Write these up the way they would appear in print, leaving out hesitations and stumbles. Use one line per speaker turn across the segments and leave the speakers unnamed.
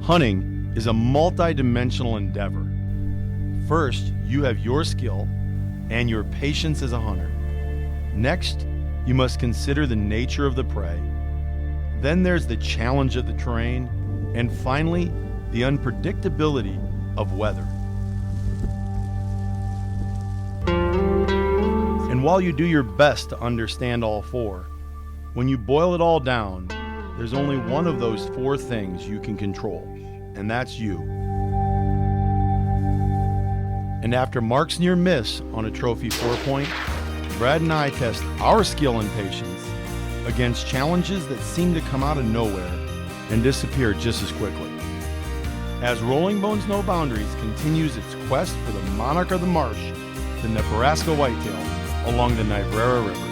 Hunting is a multi-dimensional endeavor. First, you have your skill and your patience as a hunter. Next, you must consider the nature of the prey. Then there's the challenge of the terrain, and finally, the unpredictability of weather. And while you do your best to understand all four, when you boil it all down, there's only one of those four things you can control, and that's you. And after Mark's near miss on a trophy 4-point, Brad and I test our skill and patience against challenges that seem to come out of nowhere and disappear just as quickly. As Rolling Bones No Boundaries continues its quest for the monarch of the marsh, the Nebraska whitetail, along the Niobrara River.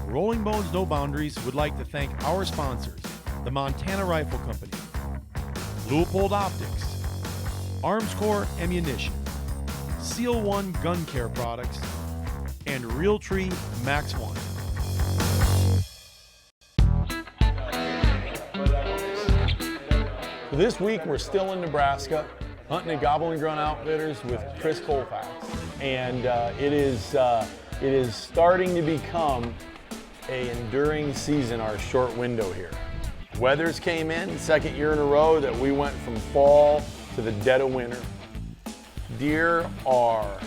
Rolling Bones No Boundaries would like to thank our sponsors, the Montana Rifle Company, Leupold Optics, Armscore Ammunition, Seal One Gun Care Products, and Realtree Max One. This week we're still in Nebraska, hunting at Gobbling Ground Outfitters with Chris Colfax, and it is starting to become an enduring season, our short window here. Weathers came in, second year in a row that we went from fall to the dead of winter. Deer are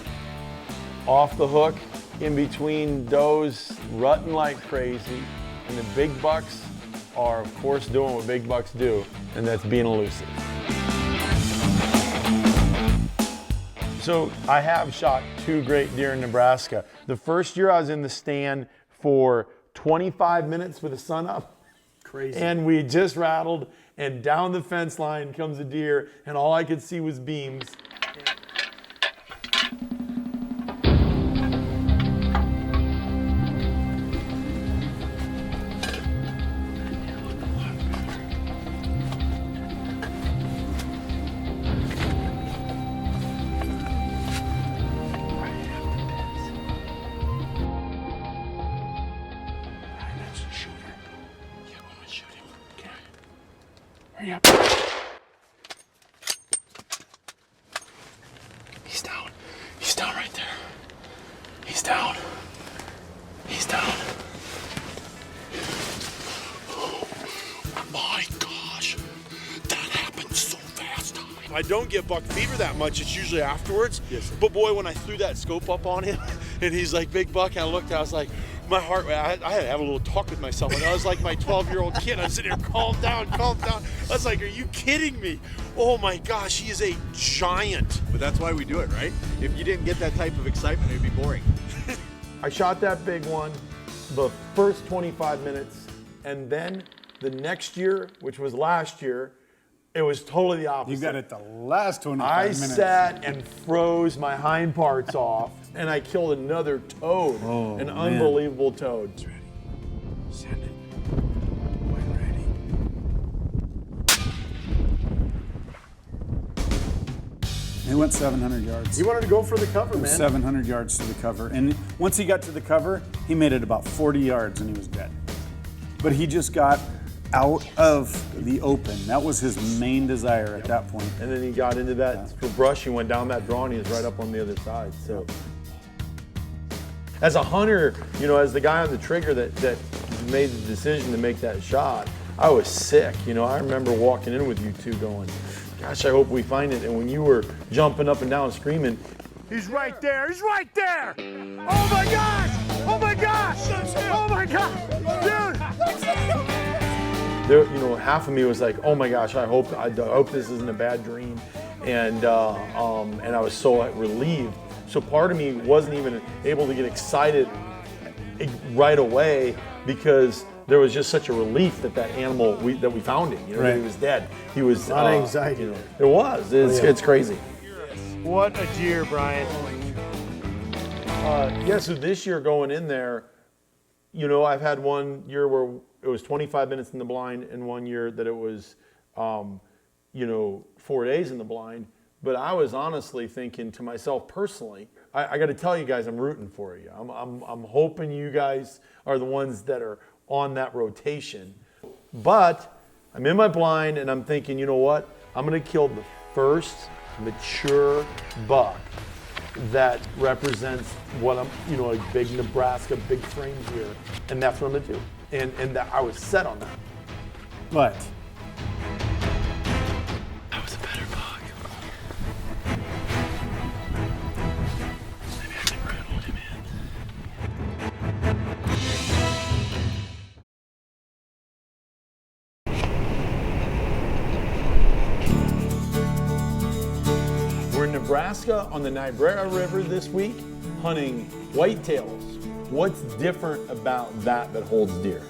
off the hook in between does, rutting like crazy, and the big bucks are, of course, doing what big bucks do, and that's being elusive. So I have shot 2 great deer in Nebraska. The first year I was in the stand for 25 minutes with the sun up.
Crazy.
And we just rattled, and down the fence line comes a deer, and all I could see was beams.
Yep. He's down. He's down right there. He's down. He's down. Oh my gosh. That happened so fast.
I don't get buck fever that much. It's usually afterwards.
Yes, sir.
But boy, when I threw that scope up on him and he's like, big buck, I looked, I was like, my heart, I had to have a little talk with myself. Like, I was like my 12-year-old kid. I was sitting here, calm down, calm down. I was like, are you kidding me? Oh my gosh, he is a giant.
But that's why we do it, right? If you didn't get that type of excitement, it'd be boring.
I shot that big one the first 25 minutes, and then the next year, which was last year, it was totally the opposite.
You got it the last 25
I
minutes.
sat and froze my hind parts off, and I killed another toad, an unbelievable toad.
It's ready. Send it. When ready. He went 700 yards.
He wanted to go for the cover, man.
700 yards to the cover. And once he got to the cover, he made it about 40 yards and he was dead. But he just got out of the open. That was his main desire at that point.
And then he got into that for brush. He went down that draw, and he was right up on the other side. So, as a hunter, you know, as the guy on the trigger that made the decision to make that shot, I was sick. You know, I remember walking in with you two going, gosh, I hope we find it. And when you were jumping up and down screaming, he's right there, he's right there. Oh my gosh, oh my gosh, oh my gosh, dude. There, you know, half of me was like, oh my gosh, I hope this isn't a bad dream. And I was so relieved. So part of me wasn't even able to get excited right away because there was just such a relief that animal that we found him. You know, that he was dead. He was
a lot of anxiety.
You know, it was. It's crazy.
What a deer, Brian.
Yeah. So this year going in there, you know, I've had one year where it was 25 minutes in the blind, and one year that it was, you know, 4 days in the blind. But I was honestly thinking to myself personally, I got to tell you guys, I'm rooting for you. I'm hoping you guys are the ones that are on that rotation. But I'm in my blind and I'm thinking, you know what? I'm going to kill the first mature buck that represents what I'm, you know, a big Nebraska, big frame deer. And that's what I'm going to do. And that I was set on that.
But
That was a better buck. Maybe I can rattle him in.
We're in Nebraska on the Niobrara River this week, hunting whitetails. What's different about that holds deer?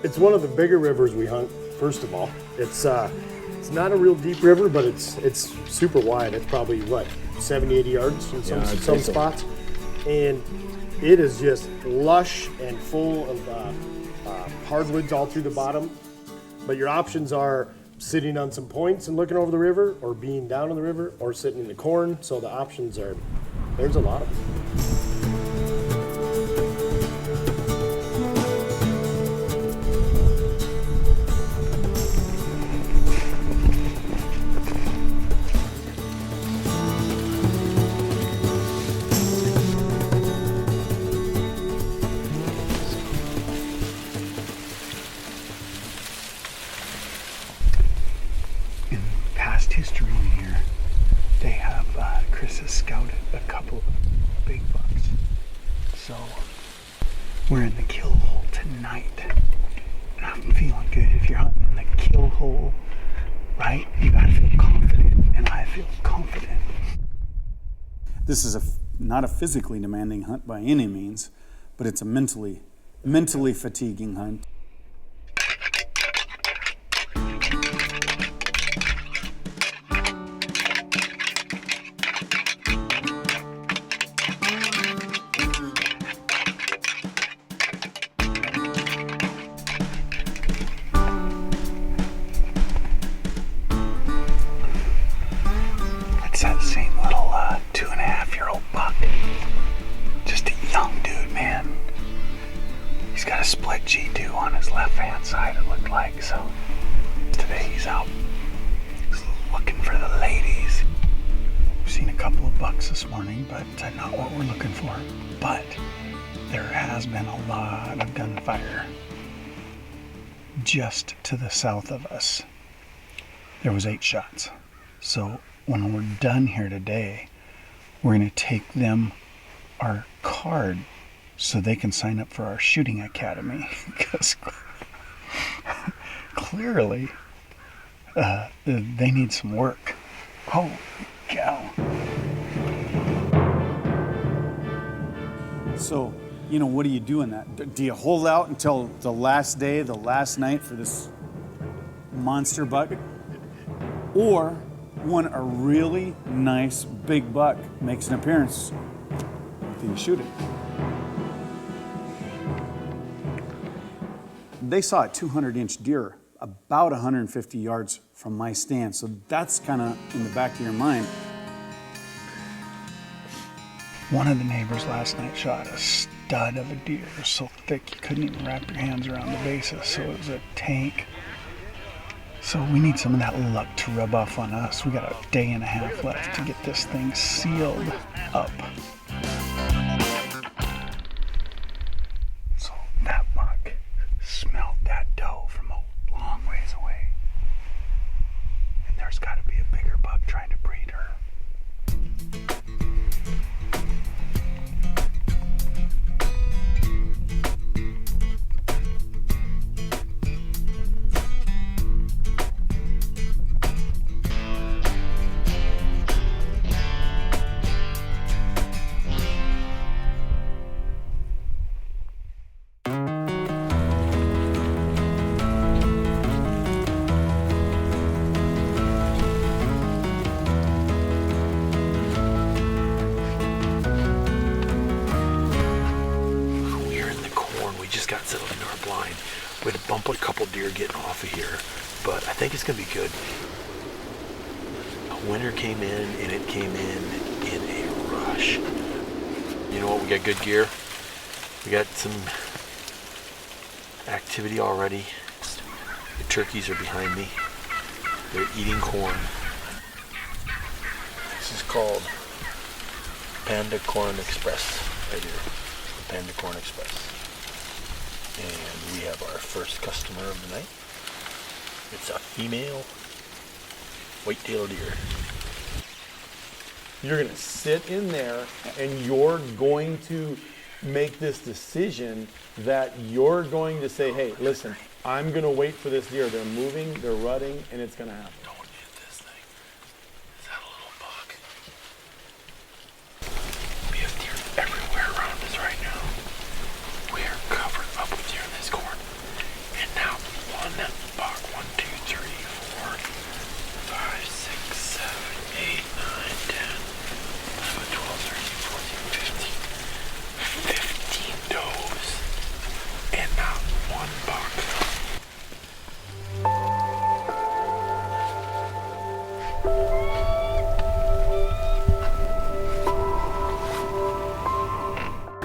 It's one of the bigger rivers we hunt, first of all. It's not a real deep river, but it's super wide. It's probably, what, 70, 80 yards in some
I'd say so.
spots. And it is just lush and full of hardwoods all through the bottom. But your options are sitting on some points and looking over the river, or being down in the river, or sitting in the corn. So the options are, there's a lot of them.
In past history in here, they have, Chris has scouted a couple of big bucks. So, we're in the kill hole tonight. And I'm feeling good. If you're hunting in the kill hole, right, you gotta feel confident. And I feel confident.
this is not a physically demanding hunt by any means, but it's a mentally fatiguing hunt.
It's that same little 2.5-year-old buck. Just a young dude, man. He's got a split G2 on his left-hand side, it looked like. So today he's out looking for the ladies. We've seen a couple of bucks this morning, but not what we're looking for. But there has been a lot of gunfire just to the south of us. There was 8 shots. So when we're done here today, we're going to take them our card so they can sign up for our shooting academy, because clearly they need some work. Holy cow.
So, what do you do in that? Do you hold out until the last day, the last night for this monster buck? Or when a really nice big buck makes an appearance, then you shoot it. They saw a 200-inch deer about 150 yards from my stand, so that's kind of in the back of your mind.
One of the neighbors last night shot a stud of a deer so thick you couldn't even wrap your hands around the basis, so it was a tank. So we need some of that luck to rub off on us. We got a day and a half left to get this thing sealed up. So that buck smelled that doe from a long ways away. And there's got to be a bigger buck trying to breed her.
bump a couple deer getting off of here, but I think it's gonna be good. Winter came in, and it came in a rush. You know what? We got good gear. We got some activity already. The turkeys are behind me. They're eating corn. This is called Panda Corn Express right here. Panda Corn Express. And we have our first customer of the night. It's a female whitetail deer.
You're gonna sit in there and you're going to make this decision that you're going to say, hey, listen, I'm gonna wait for this deer. They're moving, they're rutting, and it's gonna happen.
Don't hit this thing. Is that a little buck? We have deer everywhere around us right now. We are covered up with deer in this corn. And now one buck, 1, 2, 3, 4, 5, 6, 7, 8, 9, 10, 11, 12, 13, 14, 15 does. And not one buck.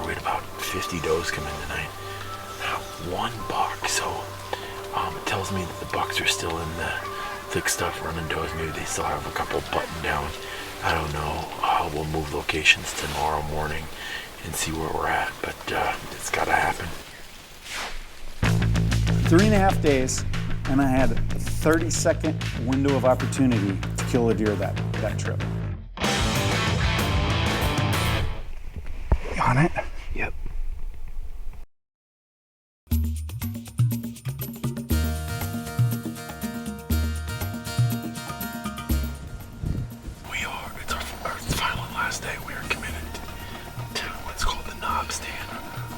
We had about 50 does come in tonight. Not one buck, so it tells me that the bucks are still in the thick stuff running does. Maybe they still have a couple buttoned down. I don't know. We'll move locations tomorrow morning and see where we're at, but it's gotta happen.
3.5 days, and I had a 30-second window of opportunity to kill a deer that trip.
You on it?
Yep. It's our final and last day. We are committed to what's called the knob stand.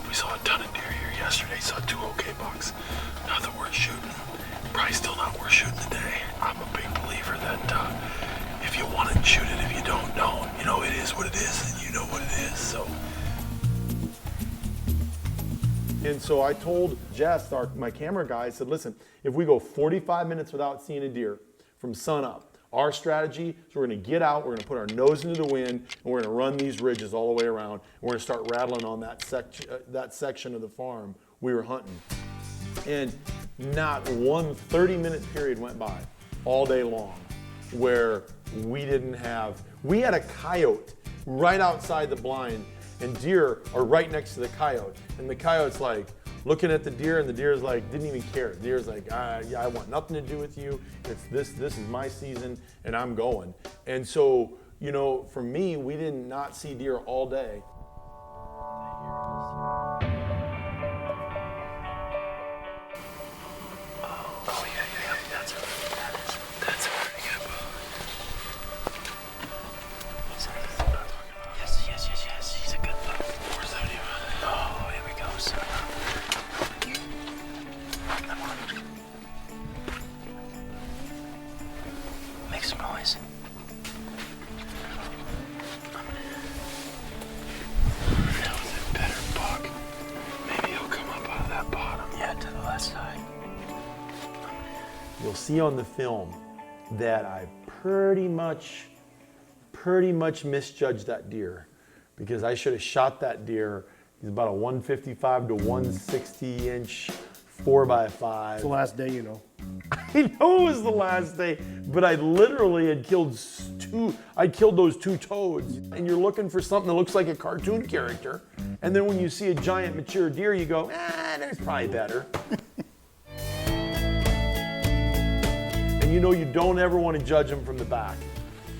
We saw a ton of deer here yesterday, saw 2 okay bucks. Nothing worth shooting. Probably still not worth shooting today. I'm a big believer that if you want it, shoot it. If you don't. You know, it is what it is, and you know what it is, so.
And so I told Jess, my camera guy, I said, listen, if we go 45 minutes without seeing a deer from sun up, our strategy is we're gonna get out, we're gonna put our nose into the wind, and we're gonna run these ridges all the way around, and we're gonna start rattling on that section of the farm we were hunting. And not one 30-minute period went by all day long where we had a coyote right outside the blind, and deer are right next to the coyote. And the coyote's like looking at the deer, and the deer's like, didn't even care. The deer's like, I want nothing to do with you. It's this is my season, and I'm going. And so, you know, for me, we did not see deer all day.
Oh yeah, that's a pretty good bow. Yes, he's a good bow. Where's that even? Oh, here we go, son. Come on. Make some noise. That was a better buck. Maybe he'll come up out of that bottom. Yeah, to the left side.
You'll see on the film that I pretty much misjudged that deer, because I should have shot that deer. He's about a 155 to 160 inch 4x5.
It's the last day, you know.
I know it was the last day, but I literally had killed those 2 toads. And you're looking for something that looks like a cartoon character, and then when you see a giant mature deer, you go, there's probably better. And you know you don't ever want to judge them from the back,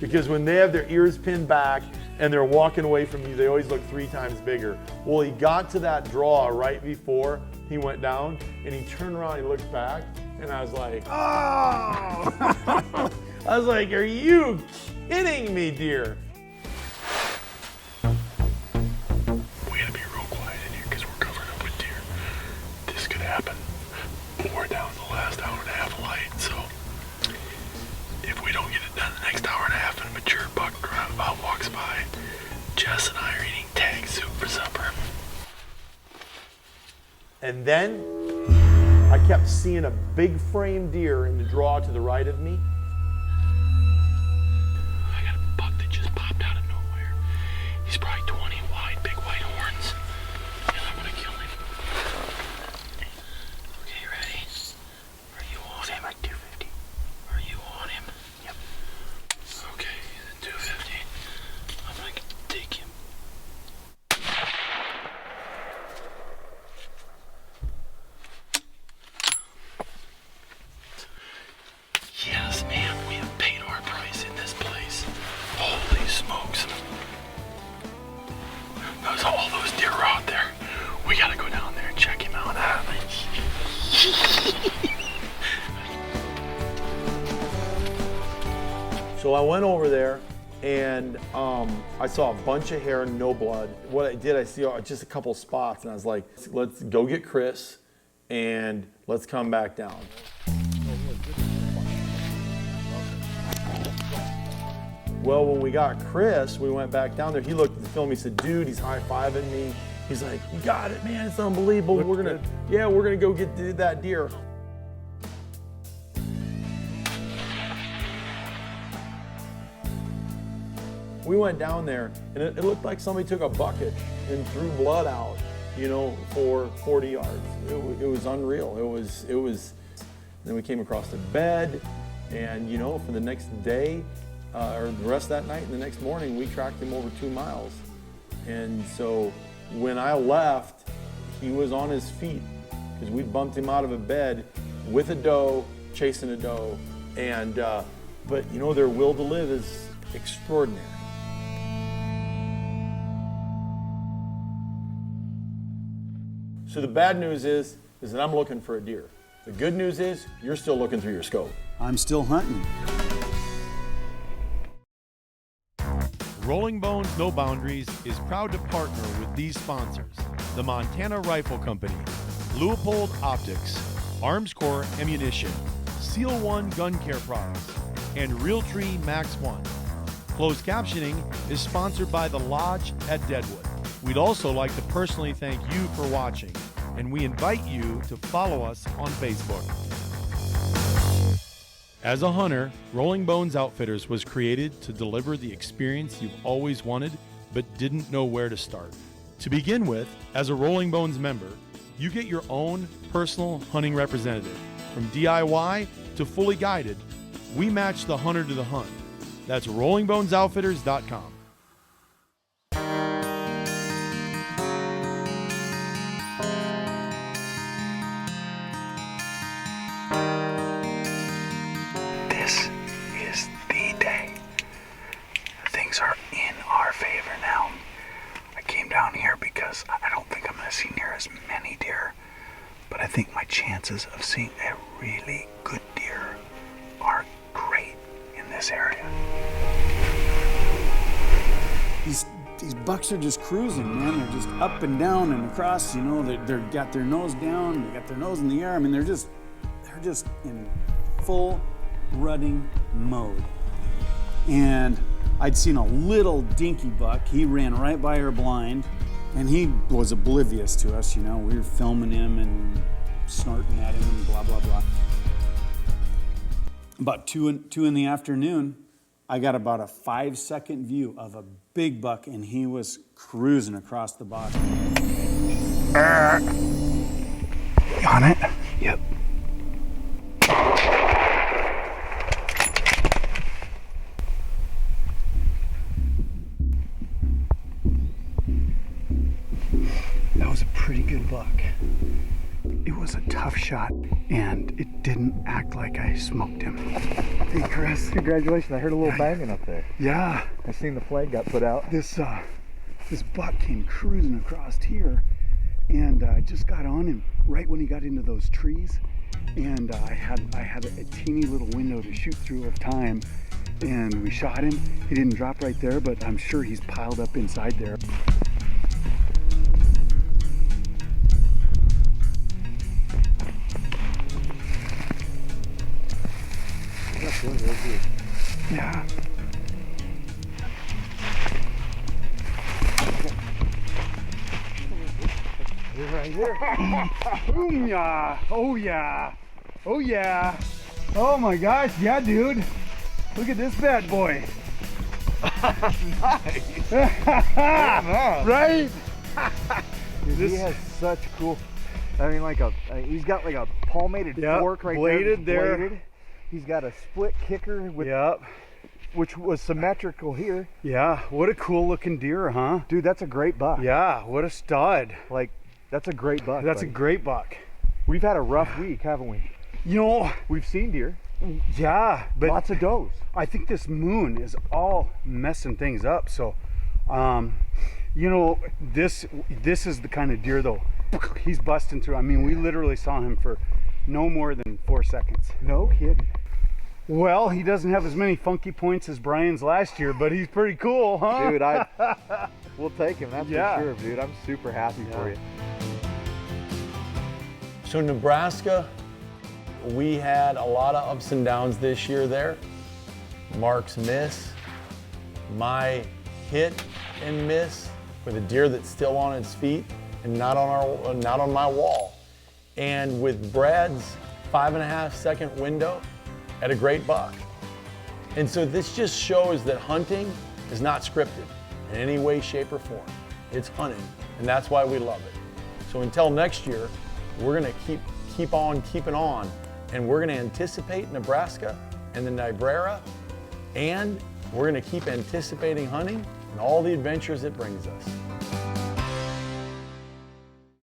because when they have their ears pinned back and they're walking away from you, they always look 3 times bigger. Well, he got to that draw right before he went down, and he turned around, he looked back, and I was like, oh! I was like, are you kidding me, deer?
We gotta be real quiet in here because we're covered up with deer. This could happen. We're down the last hour and a half of light, so if we don't get it done the next hour and a half and a mature buck walks by, Jess and I are eating tag soup for supper.
And then I kept seeing a big frame deer in the draw to the right of me.
I got a buck that just popped out of nowhere. He's probably 20 wide, big white horns. And I'm gonna kill him. Okay, ready? Are you on him? Like 250. Are you on him? Yep. Okay, 250. I'm gonna take him. Yes, man, we have paid our price in this place. Holy smokes. All those deer are out there. We gotta go down there and check him out.
So I went over there and I saw a bunch of hair and no blood. What I did, I see just a couple spots and I was like, let's go get Chris and let's come back down. Well, when we got Chris, we went back down there. He looked at the film, he said, dude, he's high-fiving me. He's like, you got it, man, it's unbelievable. We're gonna go get that deer. We went down there and it looked like somebody took a bucket and threw blood out, you know, for 40 yards. It was unreal. It was, then we came across the bed and, you know, for the next day, or the rest of that night and the next morning, we tracked him over 2 miles. And so when I left, he was on his feet because we bumped him out of a bed with a doe, chasing a doe. And, but you know, their will to live is extraordinary. So the bad news is that I'm looking for a deer. The good news is you're still looking through your scope.
I'm still hunting.
Rolling Bones No Boundaries is proud to partner with these sponsors: the Montana Rifle Company, Leupold Optics, Arms Corps Ammunition, Seal One Gun Care Products, and Realtree Max One. Closed captioning is sponsored by The Lodge at Deadwood. We'd also like to personally thank you for watching, and we invite you to follow us on Facebook. As a hunter, Rolling Bones Outfitters was created to deliver the experience you've always wanted but didn't know where to start. To begin with, as a Rolling Bones member, you get your own personal hunting representative. From DIY to fully guided, we match the hunter to the hunt. That's rollingbonesoutfitters.com.
This is the day. Things are in our favor now. I came down here because I don't think I'm going to see near as many deer, but I think my chances of seeing a really good deer are great in this area.
These bucks are just cruising, man. They're just up and down and across, you know, they're got their nose down, they got their nose in the air. I mean, they're just in full rutting mode. And I'd seen a little dinky buck. He ran right by our blind and he was oblivious to us, you know. We were filming him and snorting at him and blah, blah, blah. About two in the afternoon, I got about a 5-second view of a big buck and he was cruising across the bottom.
You on it? Yep. That was a pretty good buck. It was a tough shot, and it didn't act like I smoked him. Hey, Chris.
Congratulations, I heard a little banging up there.
Yeah.
I seen the flag got put out.
This buck came cruising across here, and I just got on him right when he got into those trees, and I had a teeny little window to shoot through of time, and we shot him. He didn't drop right there, but I'm sure he's piled up inside there. Yeah.
Here
right here. Boom, yeah. Oh yeah. Oh yeah. Oh my gosh, yeah, dude. Look at this bad boy.
Nice.
Right?
Dude, he has such cool. I mean, like he's got like a palmated fork right
bladed
there.
there.
He's got a split kicker with,
Yep.
which was symmetrical here.
Yeah, what a cool looking deer, huh?
Dude, that's a great buck.
Yeah, what a stud.
Like, that's a great buck.
That's a
buddy.
great buck.
We've had a rough week, haven't we?
You know,
We've seen deer,
yeah, but
lots of does.
I think this moon is all messing things up. So, you know, this is the kind of deer though. He's busting through. I mean, we literally saw him for no more than 4 seconds.
No kidding.
Well, he doesn't have as many funky points as Brian's last year, but he's pretty cool, huh?
Dude, we'll take him, that's
Yeah.
for sure, dude. I'm super happy for you.
So Nebraska, we had a lot of ups and downs this year there. Mark's miss, my hit and miss with a deer that's still on its feet and not on my wall. And with Brad's 5.5 second window at a great buck. And so this just shows that hunting is not scripted in any way, shape, or form. It's hunting, and that's why we love it. So until next year, we're gonna keep on keeping on, and we're gonna anticipate Nebraska and the Niobrara, and we're gonna keep anticipating hunting and all the adventures it brings us.